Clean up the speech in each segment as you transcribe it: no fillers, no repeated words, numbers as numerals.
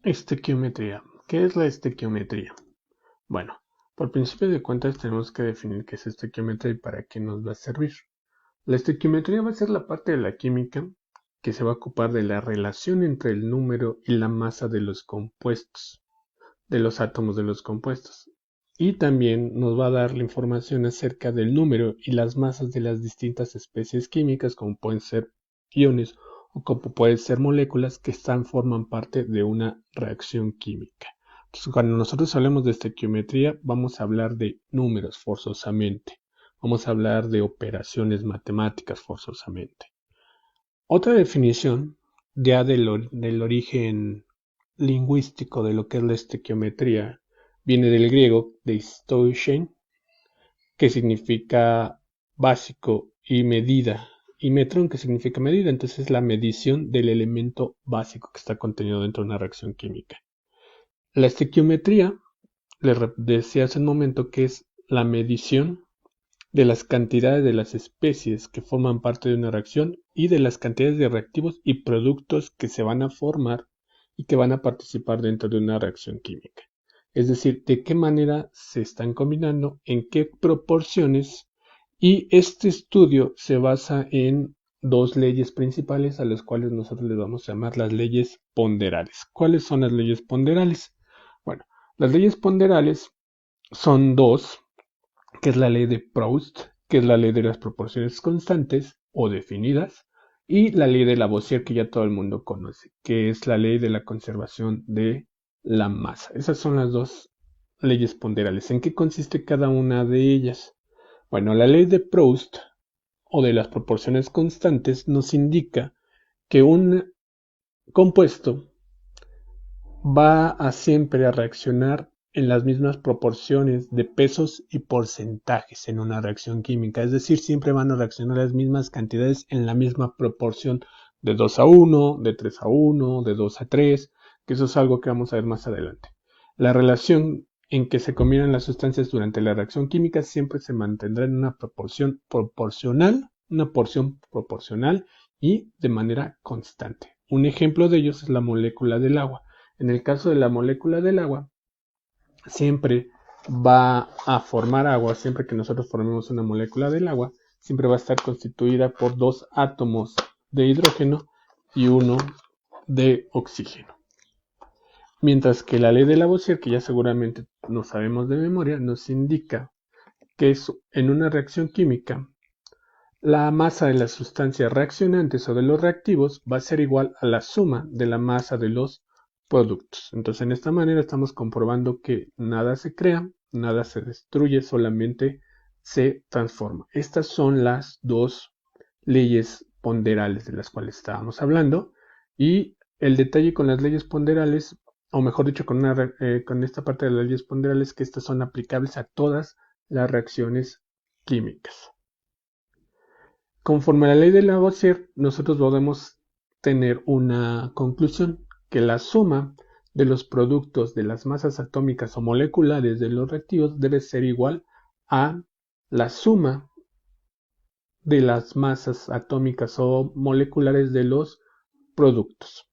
Estequiometría. ¿Qué es la estequiometría? Bueno, por principio de cuentas tenemos que definir qué es estequiometría y para qué nos va a servir. La estequiometría va a ser la parte de la química que se va a ocupar de la relación entre el número y la masa de los compuestos, de los átomos de los compuestos. Y también nos va a dar la información acerca del número y las masas de las distintas especies químicas, como pueden ser iones o como pueden ser moléculas que forman parte de una reacción química. Entonces, cuando nosotros hablemos de estequiometría, vamos a hablar de números forzosamente. Vamos a hablar de operaciones matemáticas forzosamente. Otra definición, ya del origen lingüístico de lo que es la estequiometría, viene del griego de stoichein, que significa básico, y medida, y metron, que significa medida. Entonces es la medición del elemento básico que está contenido dentro de una reacción química. La estequiometría, les decía hace un momento, que es la medición de las cantidades de las especies que forman parte de una reacción y de las cantidades de reactivos y productos que se van a formar y que van a participar dentro de una reacción química. Es decir, de qué manera se están combinando, en qué proporciones, y este estudio se basa en dos leyes principales a las cuales nosotros les vamos a llamar las leyes ponderales. ¿Cuáles son las leyes ponderales? Bueno, las leyes ponderales son dos, que es la ley de Proust, que es la ley de las proporciones constantes o definidas, y la ley de Lavoisier, que ya todo el mundo conoce, que es la ley de la conservación de la masa. Esas son las dos leyes ponderales. ¿En qué consiste cada una de ellas? Bueno, la ley de Proust o de las proporciones constantes nos indica que un compuesto va a siempre a reaccionar en las mismas proporciones de pesos y porcentajes en una reacción química. Es decir, siempre van a reaccionar las mismas cantidades en la misma proporción de 2 a 1, de 3 a 1, de 2 a 3, que eso es algo que vamos a ver más adelante. La relación en que se combinan las sustancias durante la reacción química siempre se mantendrá en una proporción proporcional, una porción proporcional y de manera constante. Un ejemplo de ellos es la molécula del agua. En el caso de la molécula del agua, siempre va a formar agua, siempre que nosotros formemos una molécula del agua, siempre va a estar constituida por dos átomos de hidrógeno y uno de oxígeno. Mientras que la ley de Lavoisier, que ya seguramente no sabemos de memoria, nos indica que en una reacción química, la masa de las sustancias reaccionantes o de los reactivos va a ser igual a la suma de la masa de los productos. Entonces, en esta manera estamos comprobando que nada se crea, nada se destruye, solamente se transforma. Estas son las dos leyes ponderales de las cuales estábamos hablando, y el detalle con las leyes ponderales, o mejor dicho, con esta parte de las leyes ponderales, que estas son aplicables a todas las reacciones químicas. Conforme a la ley de Lavoisier, nosotros podemos tener una conclusión, que la suma de los productos de las masas atómicas o moleculares de los reactivos debe ser igual a la suma de las masas atómicas o moleculares de los productos.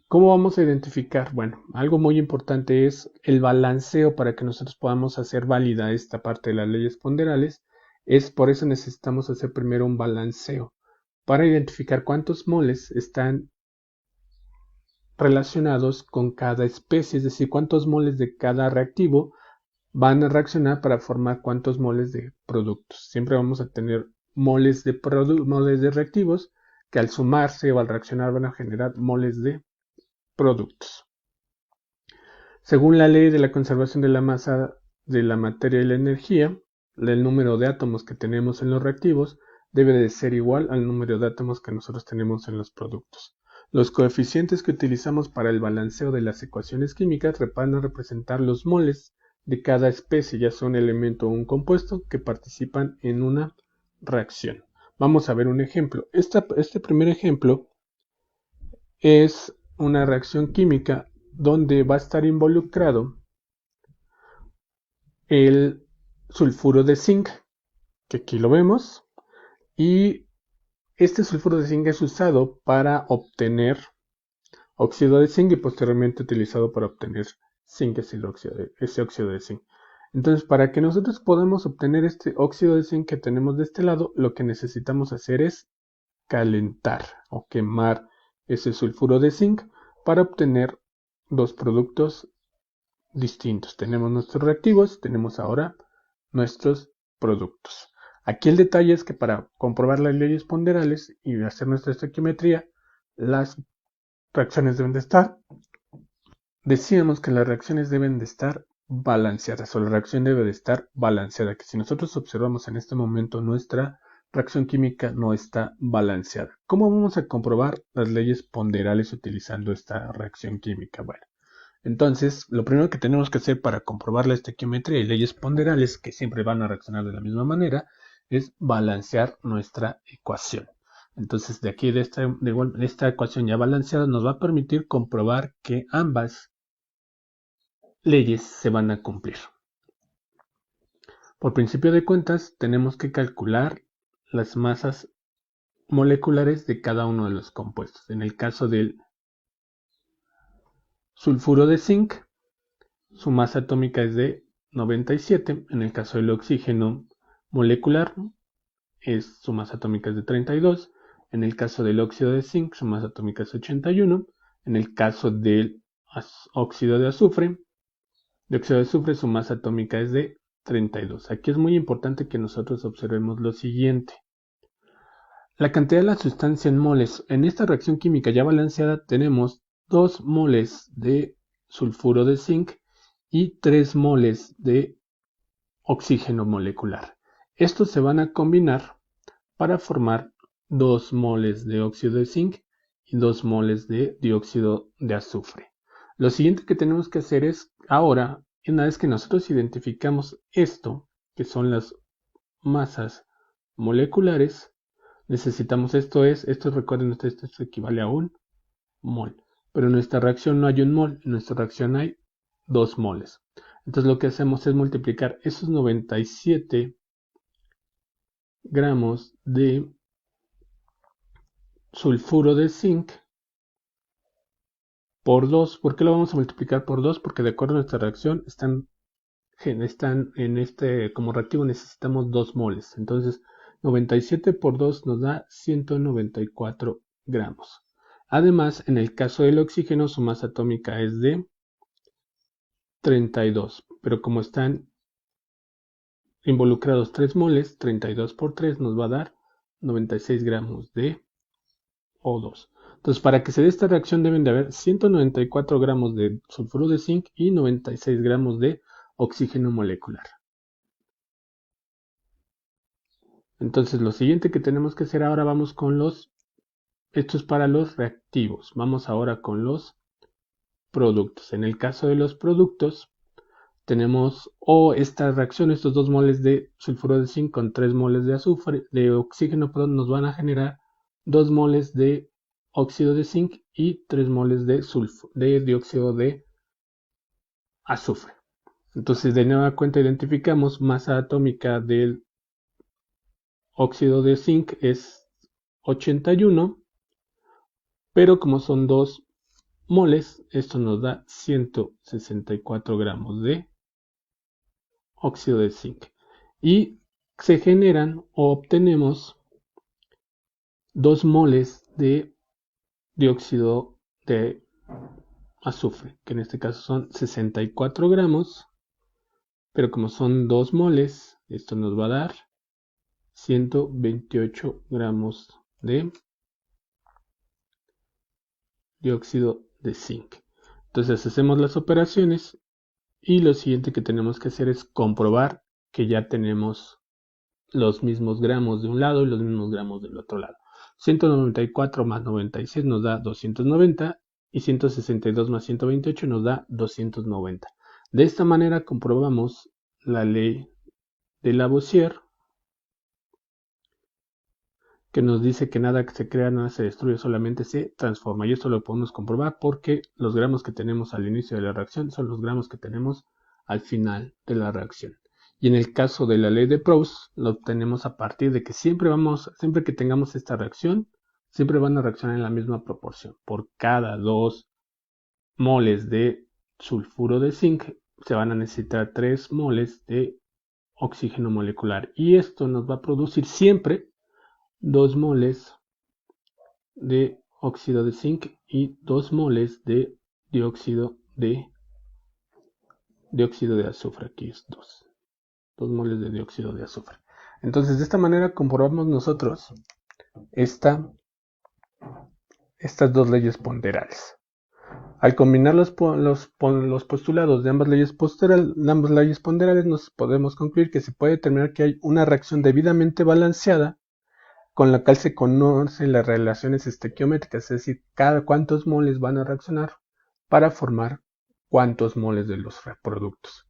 ¿Cómo vamos a identificar? Bueno, algo muy importante es el balanceo para que nosotros podamos hacer válida esta parte de las leyes ponderales. Es por eso necesitamos hacer primero un balanceo para identificar cuántos moles están relacionados con cada especie, es decir, cuántos moles de cada reactivo van a reaccionar para formar cuántos moles de productos. Siempre vamos a tener moles de reactivos que al sumarse o al reaccionar van a generar moles de productos. Según la ley de la conservación de la masa de la materia y la energía, el número de átomos que tenemos en los reactivos debe de ser igual al número de átomos que nosotros tenemos en los productos. Los coeficientes que utilizamos para el balanceo de las ecuaciones químicas van a representar los moles de cada especie, ya sea un elemento o un compuesto, que participan en una reacción. Vamos a ver un ejemplo. Este primer ejemplo es una reacción química donde va a estar involucrado el sulfuro de zinc, que aquí lo vemos, y este sulfuro de zinc es usado para obtener óxido de zinc y posteriormente utilizado para obtener zinc, ese óxido de zinc. Entonces, para que nosotros podamos obtener este óxido de zinc que tenemos de este lado, lo que necesitamos hacer es calentar o quemar ese sulfuro de zinc para obtener dos productos distintos. Tenemos nuestros reactivos, tenemos ahora nuestros productos. Aquí el detalle es que para comprobar las leyes ponderales y hacer nuestra estequiometría, las reacciones deben de estar. Decíamos que las reacciones deben de estar balanceadas, o la reacción debe de estar balanceada, que si nosotros observamos en este momento nuestra reacción química no está balanceada. ¿Cómo vamos a comprobar las leyes ponderales utilizando esta reacción química? Bueno, entonces lo primero que tenemos que hacer para comprobar la estequiometría y leyes ponderales, que siempre van a reaccionar de la misma manera, es balancear nuestra ecuación. Entonces, de aquí, de esta ecuación ya balanceada, nos va a permitir comprobar que ambas leyes se van a cumplir. Por principio de cuentas, tenemos que calcular las masas moleculares de cada uno de los compuestos. En el caso del sulfuro de zinc, su masa atómica es de 97. En el caso del oxígeno molecular, su masa atómica es de 32. En el caso del óxido de zinc, su masa atómica es 81. En el caso del óxido de azufre, su masa atómica es de 32. Aquí es muy importante que nosotros observemos lo siguiente. La cantidad de la sustancia en moles. En esta reacción química ya balanceada tenemos 2 moles de sulfuro de zinc y 3 moles de oxígeno molecular. Estos se van a combinar para formar 2 moles de óxido de zinc y 2 moles de dióxido de azufre. Lo siguiente que tenemos que hacer es, ahora, una vez que nosotros identificamos esto, que son las masas moleculares, necesitamos recuerden ustedes, esto equivale a un mol. Pero en nuestra reacción no hay un mol, en nuestra reacción hay 2 moles. Entonces lo que hacemos es multiplicar esos 97 gramos de sulfuro de zinc por 2. ¿Por qué lo vamos a multiplicar por 2? Porque de acuerdo a nuestra reacción están en como reactivo necesitamos 2 moles. Entonces 97 por 2 nos da 194 gramos. Además, en el caso del oxígeno, su masa atómica es de 32. Pero como están involucrados 3 moles, 32 por 3 nos va a dar 96 gramos de O2. Entonces, para que se dé esta reacción deben de haber 194 gramos de sulfuro de zinc y 96 gramos de oxígeno molecular. Entonces, lo siguiente que tenemos que hacer ahora, vamos con esto es para los reactivos. Vamos ahora con los productos. En el caso de los productos, tenemos esta reacción, estos 2 moles de sulfuro de zinc con 3 moles de oxígeno, nos van a generar 2 moles de óxido de zinc y 3 moles de dióxido de azufre. Entonces, de nueva cuenta, identificamos masa atómica del óxido de zinc es 81, pero como son 2 moles, esto nos da 164 gramos de óxido de zinc. Y se generan o obtenemos 2 moles de dióxido de azufre, que en este caso son 64 gramos, pero como son 2 moles, esto nos va a dar 128 gramos de dióxido de zinc. Entonces hacemos las operaciones y lo siguiente que tenemos que hacer es comprobar que ya tenemos los mismos gramos de un lado y los mismos gramos del otro lado. 194 más 96 nos da 290 y 162 más 128 nos da 290. De esta manera comprobamos la ley de Lavoisier, que nos dice que nada que se crea, nada se destruye, solamente se transforma. Y esto lo podemos comprobar porque los gramos que tenemos al inicio de la reacción son los gramos que tenemos al final de la reacción. Y en el caso de la ley de Proust, lo obtenemos a partir de que siempre que tengamos esta reacción, siempre van a reaccionar en la misma proporción. Por cada 2 moles de sulfuro de zinc, se van a necesitar 3 moles de oxígeno molecular. Y esto nos va a producir siempre 2 moles de óxido de zinc y 2 moles de dióxido de azufre. Aquí es 2 moles de dióxido de azufre. Entonces, de esta manera comprobamos nosotros estas dos leyes ponderales. Al combinar los postulados de ambas leyes ponderales, nos podemos concluir que se puede determinar que hay una reacción debidamente balanceada, con la cual se conocen las relaciones estequiométricas, es decir, cada cuántos moles van a reaccionar para formar cuántos moles de los productos.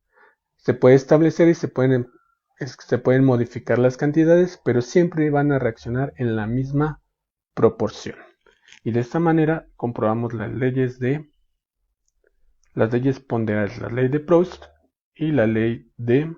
Se puede establecer y se pueden modificar las cantidades, pero siempre van a reaccionar en la misma proporción. Y de esta manera comprobamos las leyes ponderales, la ley de Proust y la ley de